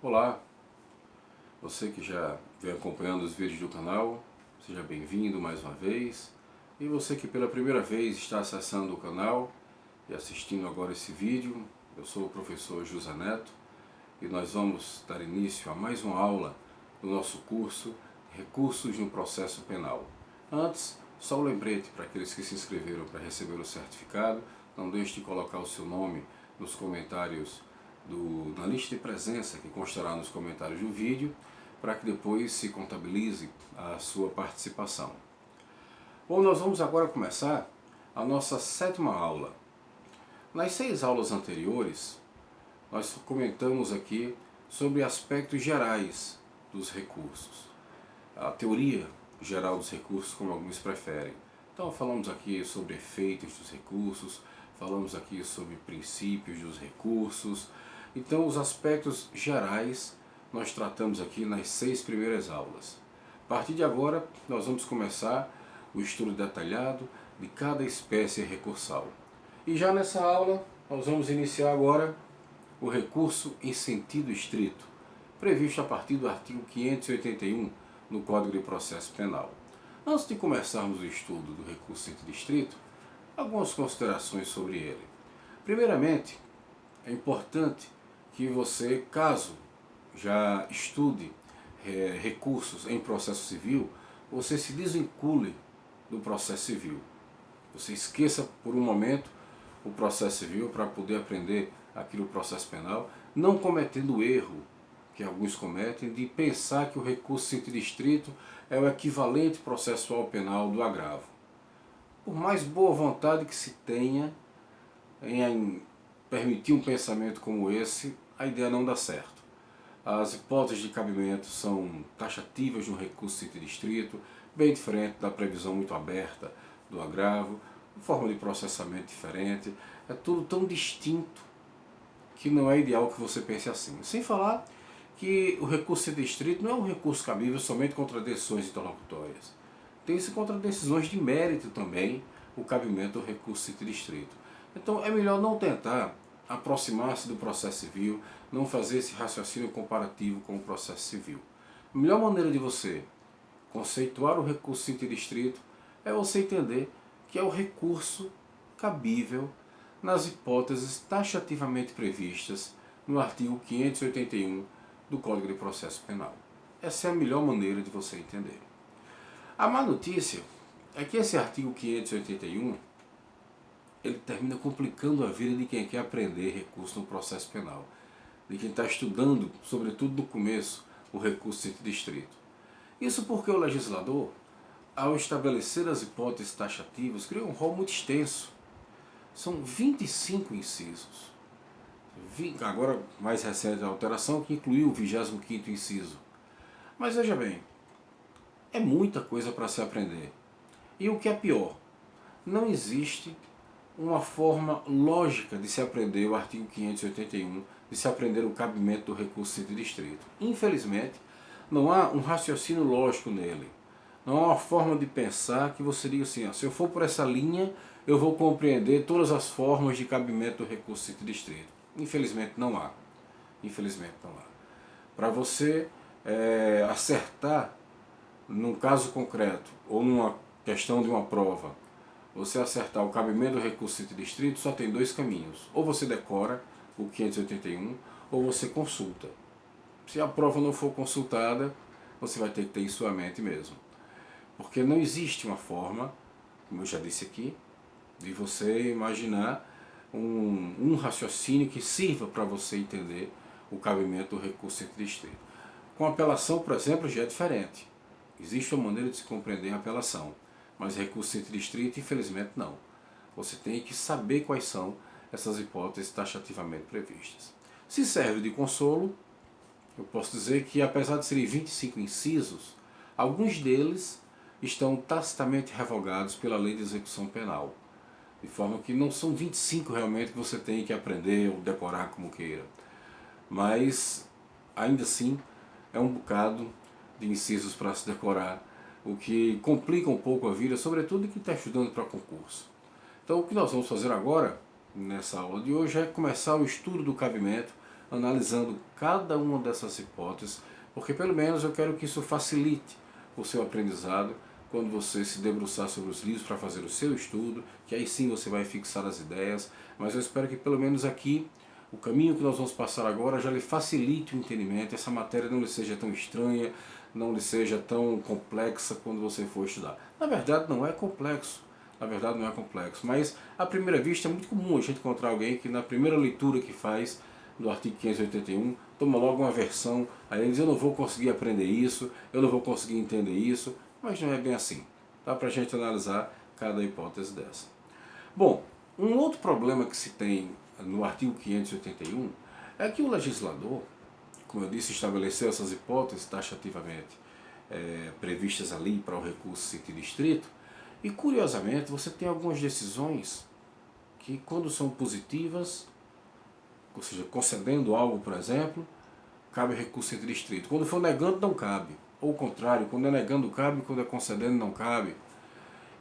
Olá, você que já vem acompanhando os vídeos do canal, seja bem-vindo mais uma vez. E você que pela primeira vez está acessando o canal e assistindo agora esse vídeo, eu sou o professor José Neto e nós vamos dar início a mais uma aula do nosso curso Recursos no Processo Penal. Antes, só um lembrete para aqueles que se inscreveram para receber o certificado, não deixe de colocar o seu nome nos comentários na lista de presença que constará nos comentários do vídeo, para que depois se contabilize a sua participação. Bom, nós vamos agora começar a nossa sétima aula. Nas 6 aulas anteriores, nós comentamos aqui sobre aspectos gerais dos recursos, a teoria geral dos recursos, como alguns preferem. Então falamos aqui sobre efeitos dos recursos, falamos aqui sobre princípios dos recursos. Então os aspectos gerais nós tratamos aqui nas 6 primeiras aulas. A partir de agora nós vamos começar o estudo detalhado de cada espécie recursal. E já nessa aula nós vamos iniciar agora o recurso em sentido estrito, previsto a partir do artigo 581 no Código de Processo Penal. Antes de começarmos o estudo do recurso em sentido estrito, algumas considerações sobre ele. Primeiramente, é importante que você, caso já estude recursos em processo civil, você se desvincule do processo civil. Você esqueça por um momento o processo civil para poder aprender aqui no processo penal, não cometendo o erro que alguns cometem de pensar que o recurso em sentido estrito é o equivalente processual penal do agravo. Por mais boa vontade que se tenha em permitir um pensamento como esse, a ideia não dá certo. As hipóteses de cabimento são taxativas no recurso em sentido estrito, bem diferente da previsão muito aberta do agravo, forma de processamento diferente, é tudo tão distinto que não é ideal que você pense assim. Sem falar que o recurso em sentido estrito não é um recurso cabível somente contra decisões interlocutórias. Tem-se contra decisões de mérito também o cabimento do recurso em sentido estrito. Então é melhor não tentar aproximar-se do processo civil, não fazer esse raciocínio comparativo com o processo civil. A melhor maneira de você conceituar o recurso em sentido estrito é você entender que é o recurso cabível nas hipóteses taxativamente previstas no artigo 581 do Código de Processo Penal. Essa é a melhor maneira de você entender. A má notícia é que esse artigo 581 ele termina complicando a vida de quem quer aprender recurso no processo penal, de quem está estudando, sobretudo no começo, o recurso em sentido estrito. Isso porque o legislador, ao estabelecer as hipóteses taxativas, criou um rol muito extenso. São 25 incisos. Agora, mais recente a alteração, que incluiu o 25º inciso. Mas veja bem, é muita coisa para se aprender. E o que é pior, não existe uma forma lógica de se aprender o artigo 581, de se aprender o cabimento do recurso em sentido estrito. Infelizmente, não há um raciocínio lógico nele. Não há uma forma de pensar que você diga assim, se eu for por essa linha, eu vou compreender todas as formas de cabimento do recurso em sentido estrito. Infelizmente não há. Infelizmente não há. Para você acertar num caso concreto ou numa questão de uma prova, você acertar o cabimento do recurso em sentido estrito, só tem 2 caminhos. Ou você decora o 581 ou você consulta. Se a prova não for consultada, você vai ter que ter em sua mente mesmo. Porque não existe uma forma, como eu já disse aqui, de você imaginar um raciocínio que sirva para você entender o cabimento do recurso em sentido estrito. Com apelação, por exemplo, já é diferente. Existe uma maneira de se compreender a apelação, mas recurso em sentido estrito, infelizmente, não. Você tem que saber quais são essas hipóteses taxativamente previstas. Se serve de consolo, eu posso dizer que, apesar de serem 25 incisos, alguns deles estão tacitamente revogados pela Lei de Execução Penal, de forma que não são 25 realmente que você tem que aprender ou decorar como queira, mas ainda assim é um bocado de incisos para se decorar, o que complica um pouco a vida, sobretudo de quem está estudando para concurso. Então o que nós vamos fazer agora, nessa aula de hoje, é começar o estudo do cabimento analisando cada uma dessas hipóteses, porque pelo menos eu quero que isso facilite o seu aprendizado quando você se debruçar sobre os livros para fazer o seu estudo, que aí sim você vai fixar as ideias, mas eu espero que pelo menos aqui o caminho que nós vamos passar agora já lhe facilite o entendimento, essa matéria não lhe seja tão estranha, não lhe seja tão complexa quando você for estudar. Na verdade não é complexo, mas à primeira vista é muito comum a gente encontrar alguém que na primeira leitura que faz do artigo 581, toma logo uma versão, aí ele diz, eu não vou conseguir aprender isso, eu não vou conseguir entender isso, mas não é bem assim. Dá para a gente analisar cada hipótese dessa. Bom, um outro problema que se tem no artigo 581 é que o legislador, como eu disse, estabeleceu essas hipóteses taxativamente previstas ali para o recurso sentido estrito, e curiosamente você tem algumas decisões que quando são positivas, ou seja, concedendo algo, por exemplo, cabe recurso sentido estrito. Quando for negando, não cabe. Ou o contrário, quando é negando cabe, quando é concedendo não cabe.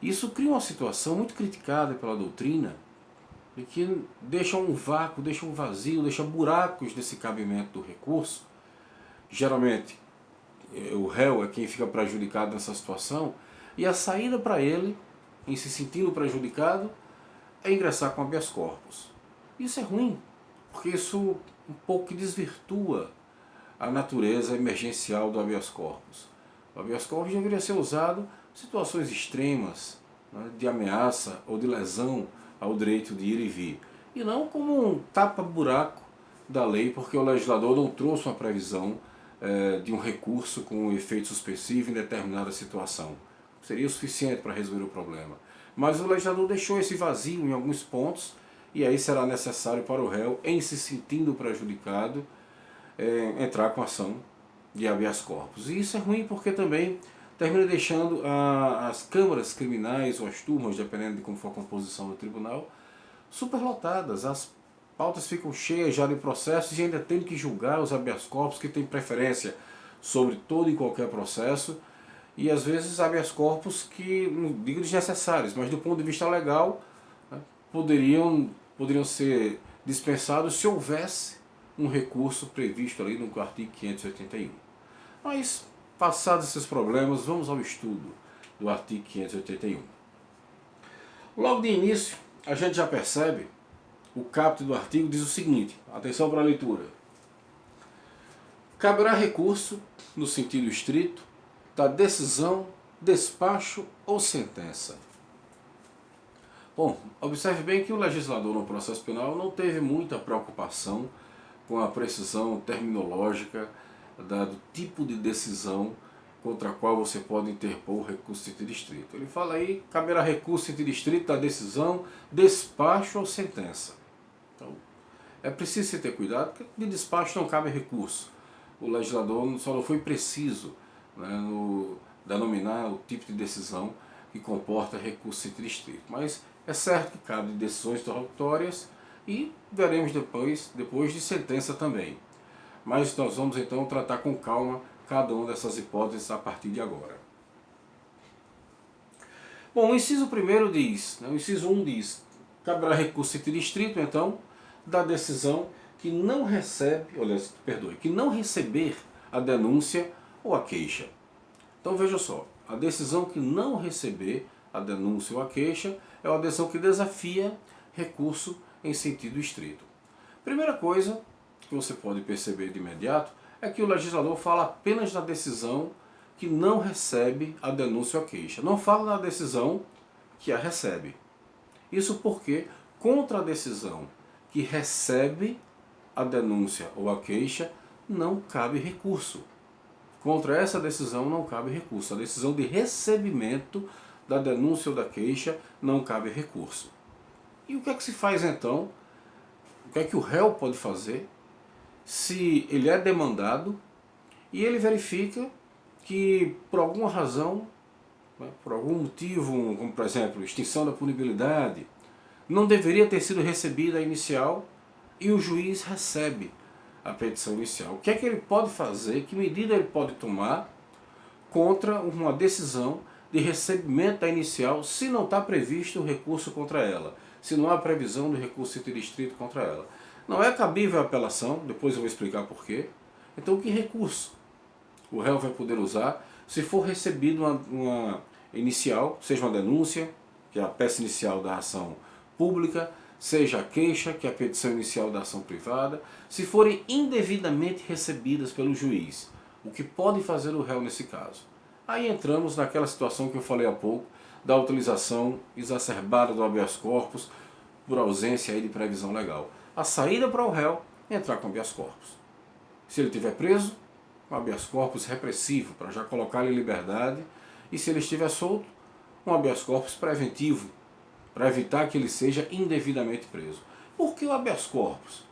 Isso cria uma situação muito criticada pela doutrina, e que deixa um vácuo, deixa um vazio, deixa buracos nesse cabimento do recurso. Geralmente, o réu é quem fica prejudicado nessa situação, e a saída para ele, em se sentindo prejudicado, é ingressar com habeas corpus. Isso é ruim, porque isso um pouco desvirtua a natureza emergencial do habeas corpus. O habeas corpus deveria ser usado em situações extremas, né, de ameaça ou de lesão ao direito de ir e vir, e não como um tapa-buraco da lei, porque o legislador não trouxe uma previsão de um recurso com um efeito suspensivo em determinada situação. Seria o suficiente para resolver o problema. Mas o legislador deixou esse vazio em alguns pontos, e aí será necessário para o réu, em se sentindo prejudicado, entrar com ação de habeas corpus. E isso é ruim porque também termina deixando as câmaras criminais ou as turmas, dependendo de como for a composição do tribunal, superlotadas. As pautas ficam cheias já de processos e ainda tem que julgar os habeas corpus que têm preferência sobre todo e qualquer processo, e às vezes habeas corpus que, não digo desnecessários, mas do ponto de vista legal, né, poderiam ser dispensados se houvesse um recurso previsto ali no artigo 581. Mas, passados esses problemas, vamos ao estudo do artigo 581. Logo de início, a gente já percebe, o caput do artigo diz o seguinte, atenção para a leitura. Caberá recurso, no sentido estrito, da decisão, despacho ou sentença. Bom, observe bem que o legislador no processo penal não teve muita preocupação com a precisão terminológica do tipo de decisão contra a qual você pode interpor o recurso sentido estrito. Ele fala aí, caberá recurso sentido estrito da decisão, despacho ou sentença. Então, é preciso se ter cuidado, porque de despacho não cabe recurso. O legislador só não foi preciso, né, no denominar o tipo de decisão que comporta recurso sentido estrito. Mas é certo que cabe de decisões interlocutórias e veremos depois de sentença também. Mas nós vamos então tratar com calma cada uma dessas hipóteses a partir de agora. Bom, o inciso 1 diz, o inciso 1 diz, caberá recurso sentido estrito, então, da decisão que não que não receber a denúncia ou a queixa. Então veja só, a decisão que não receber a denúncia ou a queixa é uma decisão que desafia recurso em sentido estrito. Primeira coisa que você pode perceber de imediato é que o legislador fala apenas na decisão que não recebe a denúncia ou a queixa. Não fala na decisão que a recebe. Isso porque contra a decisão que recebe a denúncia ou a queixa não cabe recurso. Contra essa decisão não cabe recurso. A decisão de recebimento da denúncia ou da queixa não cabe recurso. E o que é que se faz então? O que é que o réu pode fazer se ele é demandado e ele verifica que por alguma razão, por algum motivo, como por exemplo extinção da punibilidade, não deveria ter sido recebida a inicial e o juiz recebe a petição inicial? O que é que ele pode fazer, que medida ele pode tomar contra uma decisão de recebimento da inicial se não está previsto o recurso contra ela, se não há previsão do recurso sentido estrito contra ela? Não é cabível a apelação, depois eu vou explicar por quê. Então que recurso o réu vai poder usar se for recebido uma inicial, seja uma denúncia, que é a peça inicial da ação pública, seja a queixa, que é a petição inicial da ação privada, se forem indevidamente recebidas pelo juiz. O que pode fazer o réu nesse caso? Aí entramos naquela situação que eu falei há pouco, da utilização exacerbada do habeas corpus por ausência aí de previsão legal. A saída para o réu é entrar com habeas corpus. Se ele estiver preso, um habeas corpus repressivo para já colocá-lo em liberdade, e se ele estiver solto, um habeas corpus preventivo para evitar que ele seja indevidamente preso. Por que o habeas corpus?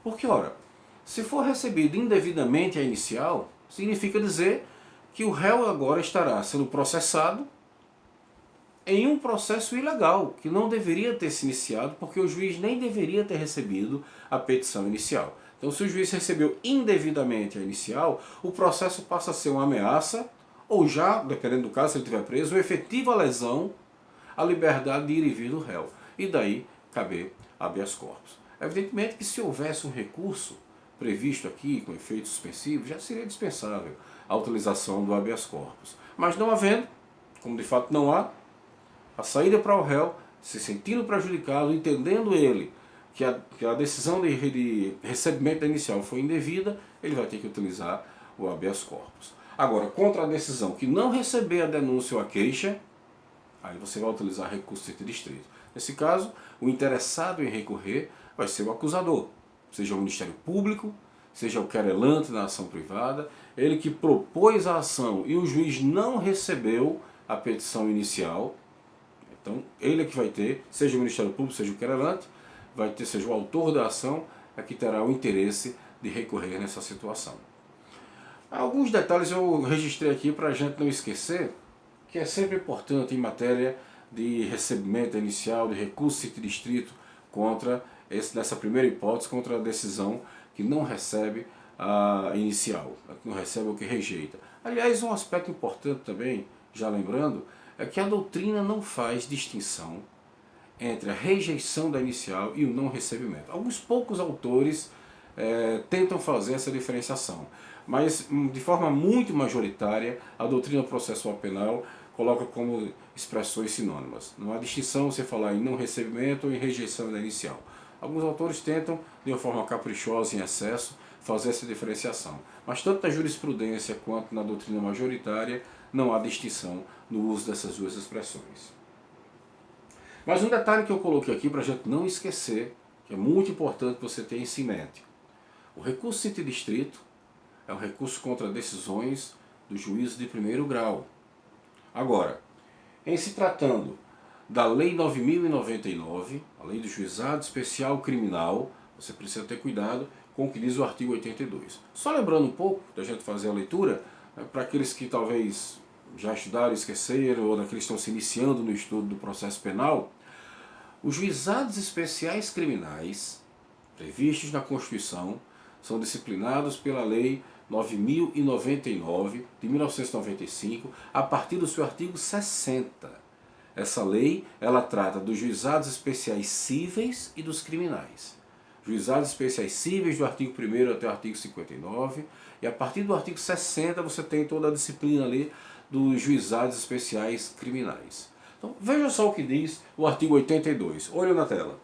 Porque, ora, se for recebido indevidamente a inicial, significa dizer que o réu agora estará sendo processado em um processo ilegal, que não deveria ter se iniciado, porque o juiz nem deveria ter recebido a petição inicial. Então, se o juiz recebeu indevidamente a inicial, o processo passa a ser uma ameaça, ou já, dependendo do caso, se ele estiver preso, uma efetiva lesão à liberdade de ir e vir do réu. E daí caber habeas corpus. Evidentemente que se houvesse um recurso previsto aqui, com efeito suspensivo, já seria dispensável a utilização do habeas corpus. Mas não havendo, como de fato não há, a saída para o réu, se sentindo prejudicado, entendendo ele que a decisão de recebimento da inicial foi indevida, ele vai ter que utilizar o habeas corpus. Agora, contra a decisão que não receber a denúncia ou a queixa, aí você vai utilizar recurso de distrito. Nesse caso, o interessado em recorrer vai ser o acusador, seja o Ministério Público, seja o querelante na ação privada, ele que propôs a ação e o juiz não recebeu a petição inicial. Então, ele é que vai ter, seja o Ministério Público, seja o querelante, vai ter, seja o autor da ação, é que terá o interesse de recorrer nessa situação. Alguns detalhes eu registrei aqui para a gente não esquecer, que é sempre importante em matéria de recebimento inicial, de recurso de distrito contra, nessa primeira hipótese, contra a decisão que não recebe a inicial, que não recebe o que rejeita. Aliás, um aspecto importante também, já lembrando, é que a doutrina não faz distinção entre a rejeição da inicial e o não recebimento. Alguns poucos autores tentam fazer essa diferenciação, mas de forma muito majoritária a doutrina processual penal coloca como expressões sinônimas. Não há distinção você falar em não recebimento ou em rejeição da inicial. Alguns autores tentam, de uma forma caprichosa em excesso, fazer essa diferenciação. Mas tanto na jurisprudência quanto na doutrina majoritária não há distinção no uso dessas duas expressões. Mas um detalhe que eu coloquei aqui para a gente não esquecer, que é muito importante você ter isso em mente. O recurso de distrito é um recurso contra decisões do juízo de primeiro grau. Agora, em se tratando da Lei 9.099, a Lei do Juizado Especial Criminal, você precisa ter cuidado com o que diz o artigo 82. Só lembrando um pouco, da gente fazer a leitura, para aqueles que talvez já estudaram e esqueceram, ou daqueles que estão se iniciando no estudo do processo penal, os juizados especiais criminais, previstos na Constituição, são disciplinados pela Lei 9.099, de 1995, a partir do seu artigo 60. Essa lei, ela trata dos juizados especiais cíveis e dos criminais. Juizados especiais cíveis do artigo 1º até o artigo 59, e a partir do artigo 60 você tem toda a disciplina ali dos juizados especiais criminais. Então, veja só o que diz o artigo 82. Olha na tela.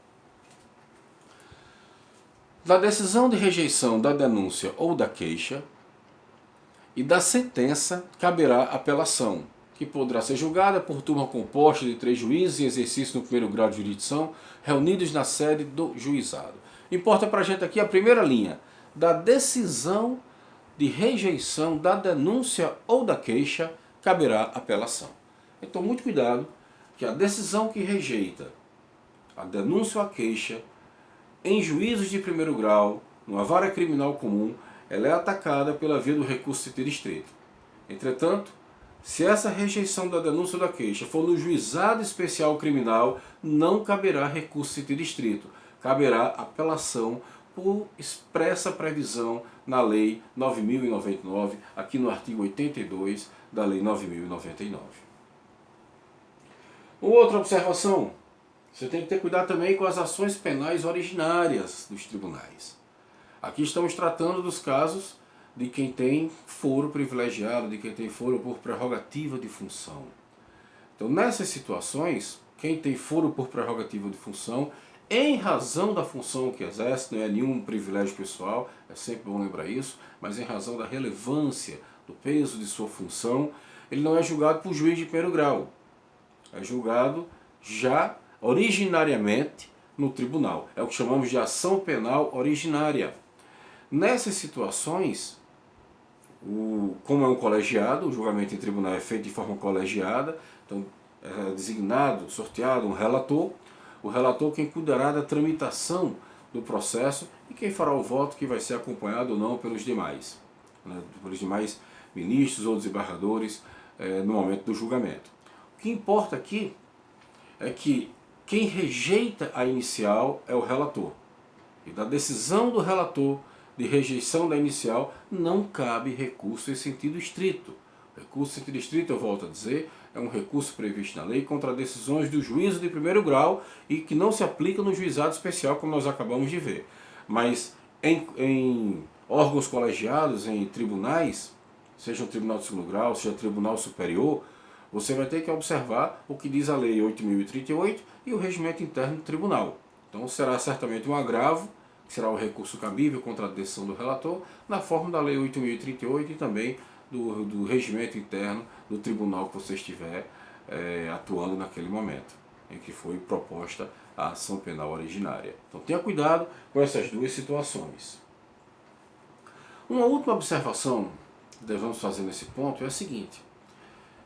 Da decisão de rejeição da denúncia ou da queixa e da sentença caberá apelação, que poderá ser julgada por turma composta de 3 juízes em exercício no primeiro grau de jurisdição, reunidos na sede do juizado. Importa para a gente aqui a primeira linha. Da decisão de rejeição da denúncia ou da queixa caberá apelação. Então, muito cuidado, que a decisão que rejeita a denúncia ou a queixa em juízos de primeiro grau, numa vara criminal comum, ela é atacada pela via do recurso de distrito. Entretanto, se essa rejeição da denúncia ou da queixa for no juizado especial criminal, não caberá recurso de distrito, caberá apelação por expressa previsão na Lei 9.099, aqui no artigo 82 da Lei 9.099. Outra observação, Você tem que ter cuidado também com as ações penais originárias dos tribunais. Aqui estamos tratando dos casos de quem tem foro privilegiado, de quem tem foro por prerrogativa de função. Então, nessas situações, quem tem foro por prerrogativa de função, em razão da função que exerce, não é nenhum privilégio pessoal, é sempre bom lembrar isso, mas em razão da relevância, do peso de sua função, ele não é julgado por juiz de primeiro grau. É julgado já originariamente no tribunal. É o que chamamos de ação penal originária. Nessas situações, como é um colegiado, o julgamento em tribunal é feito de forma colegiada, então é designado, sorteado um relator. O relator quem cuidará da tramitação do processo e quem fará o voto que vai ser acompanhado ou não pelos demais, né, pelos demais ministros ou desembargadores no momento do julgamento. O que importa aqui é que quem rejeita a inicial é o relator. E da decisão do relator de rejeição da inicial não cabe recurso em sentido estrito. Recurso em sentido estrito, eu volto a dizer, é um recurso previsto na lei contra decisões do juízo de primeiro grau e que não se aplica no juizado especial, como nós acabamos de ver. Mas em órgãos colegiados, em tribunais, seja um tribunal de segundo grau, seja um tribunal superior, você vai ter que observar o que diz a Lei 8.038 e o regimento interno do tribunal. Então será certamente um agravo, que será o recurso cabível contra a decisão do relator, na forma da Lei 8.038 e também do regimento interno do tribunal que você estiver atuando naquele momento, em que foi proposta a ação penal originária. Então tenha cuidado com essas duas situações. Uma última observação que devemos fazer nesse ponto é a seguinte: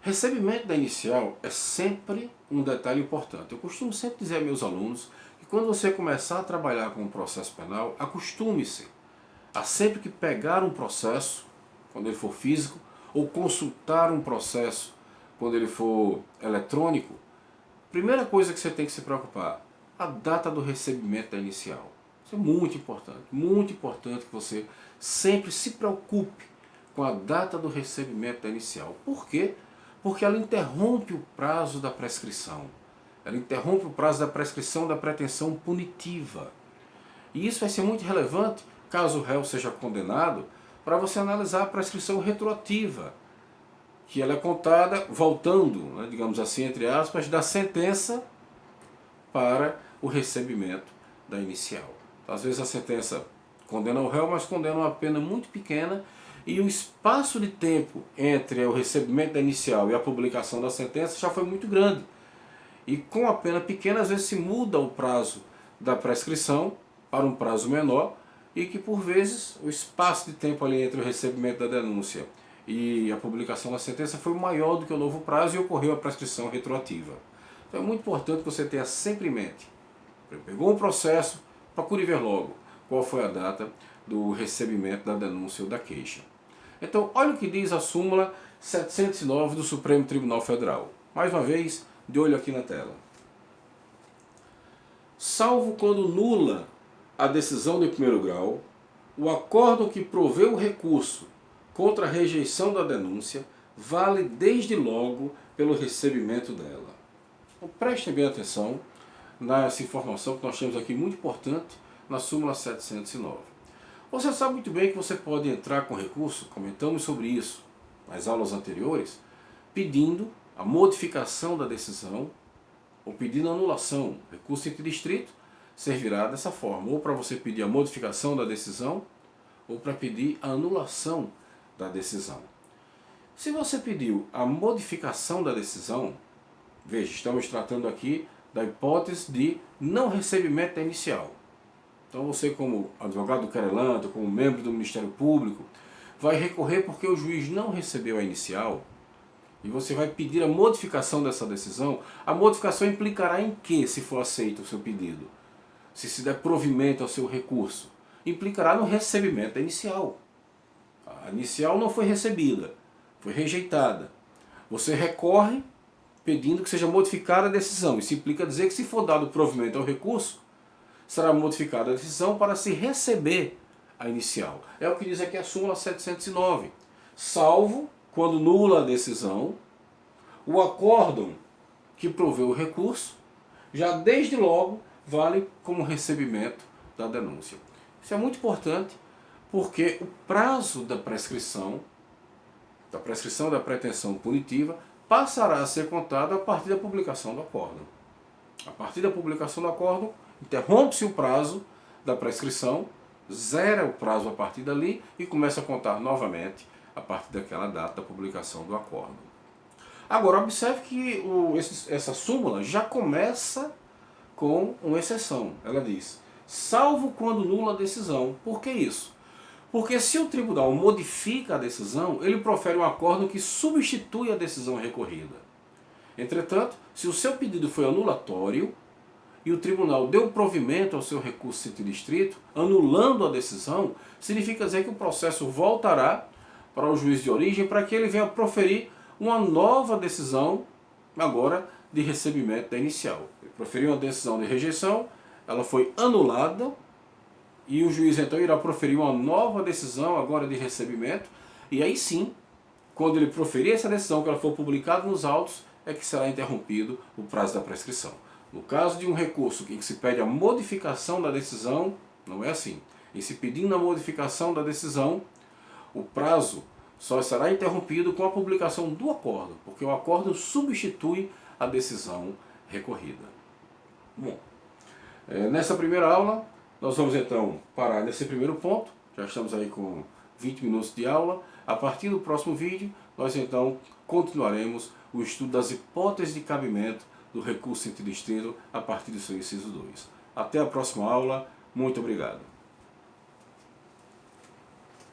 recebimento da inicial é sempre um detalhe importante. Eu costumo sempre dizer a meus alunos que quando você começar a trabalhar com um processo penal, acostume-se a sempre que pegar um processo, quando ele for físico, ou consultar um processo quando ele for eletrônico, primeira coisa que você tem que se preocupar, a data do recebimento da inicial. Isso é muito importante que você sempre se preocupe com a data do recebimento da inicial. Por quê? Porque ela interrompe o prazo da prescrição. Ela interrompe o prazo da prescrição da pretensão punitiva. E isso vai ser muito relevante, caso o réu seja condenado, para você analisar a prescrição retroativa, que ela é contada voltando, né, digamos assim, entre aspas, da sentença para o recebimento da inicial. Às vezes a sentença condena o réu, mas condena uma pena muito pequena, e o espaço de tempo entre o recebimento da inicial e a publicação da sentença já foi muito grande. E com a pena pequena, às vezes se muda o prazo da prescrição para um prazo menor, e que por vezes o espaço de tempo ali entre o recebimento da denúncia e a publicação da sentença foi maior do que o novo prazo e ocorreu a prescrição retroativa. Então é muito importante que você tenha sempre em mente. Pegou um processo, procure ver logo qual foi a data do recebimento da denúncia ou da queixa. Então, olha o que diz a súmula 709 do Supremo Tribunal Federal. Mais uma vez, de olho aqui na tela. Salvo quando nula a decisão de primeiro grau, o acórdão que proveu o recurso contra a rejeição da denúncia vale desde logo pelo recebimento dela. Então, prestem bem atenção nessa informação que nós temos aqui, muito importante, na súmula 709. Você sabe muito bem que você pode entrar com recurso, comentamos sobre isso nas aulas anteriores, pedindo a modificação da decisão ou pedindo a anulação. Recurso em distrito servirá dessa forma, ou para você pedir a modificação da decisão, ou para pedir a anulação da decisão. Se você pediu a modificação da decisão, veja, estamos tratando aqui da hipótese de não recebimento da inicial. Então você, como advogado do querelante, como membro do Ministério Público, vai recorrer porque o juiz não recebeu a inicial e você vai pedir a modificação dessa decisão. A modificação implicará em que, se for aceito o seu pedido? Se der provimento ao seu recurso? Implicará no recebimento da inicial. A inicial não foi recebida, foi rejeitada. Você recorre pedindo que seja modificada a decisão. Isso implica dizer que, se for dado provimento ao recurso, será modificada a decisão para se receber a inicial. É o que diz aqui a súmula 709. Salvo quando nula a decisão, o acórdão que proveu o recurso já desde logo vale como recebimento da denúncia. Isso é muito importante porque o prazo da prescrição da pretensão punitiva passará a ser contado a partir da publicação do acórdão. A partir da publicação do acórdão, interrompe-se o prazo da prescrição, zera o prazo a partir dali e começa a contar novamente a partir daquela data da publicação do acórdão. Agora, observe que essa súmula já começa com uma exceção. Ela diz, salvo quando nula a decisão. Por que isso? Porque se o tribunal modifica a decisão, ele profere um acórdão que substitui a decisão recorrida. Entretanto, se o seu pedido foi anulatório e o tribunal deu provimento ao seu recurso em sentido estrito, anulando a decisão, significa dizer que o processo voltará para o juiz de origem para que ele venha proferir uma nova decisão, agora de recebimento da inicial. Ele proferiu uma decisão de rejeição, ela foi anulada, e o juiz então irá proferir uma nova decisão agora de recebimento, e aí sim, quando ele proferir essa decisão, que ela for publicada nos autos, é que será interrompido o prazo da prescrição. No caso de um recurso em que se pede a modificação da decisão, não é assim. Em se pedindo a modificação da decisão, o prazo só será interrompido com a publicação do acórdão, porque o acórdão substitui a decisão recorrida. Bom, nessa primeira aula, nós vamos então parar nesse primeiro ponto, já estamos aí com 20 minutos de aula. A partir do próximo vídeo, nós então continuaremos o estudo das hipóteses de cabimento do recurso em sentido estrito a partir do seu inciso 2. Até a próxima aula, muito obrigado.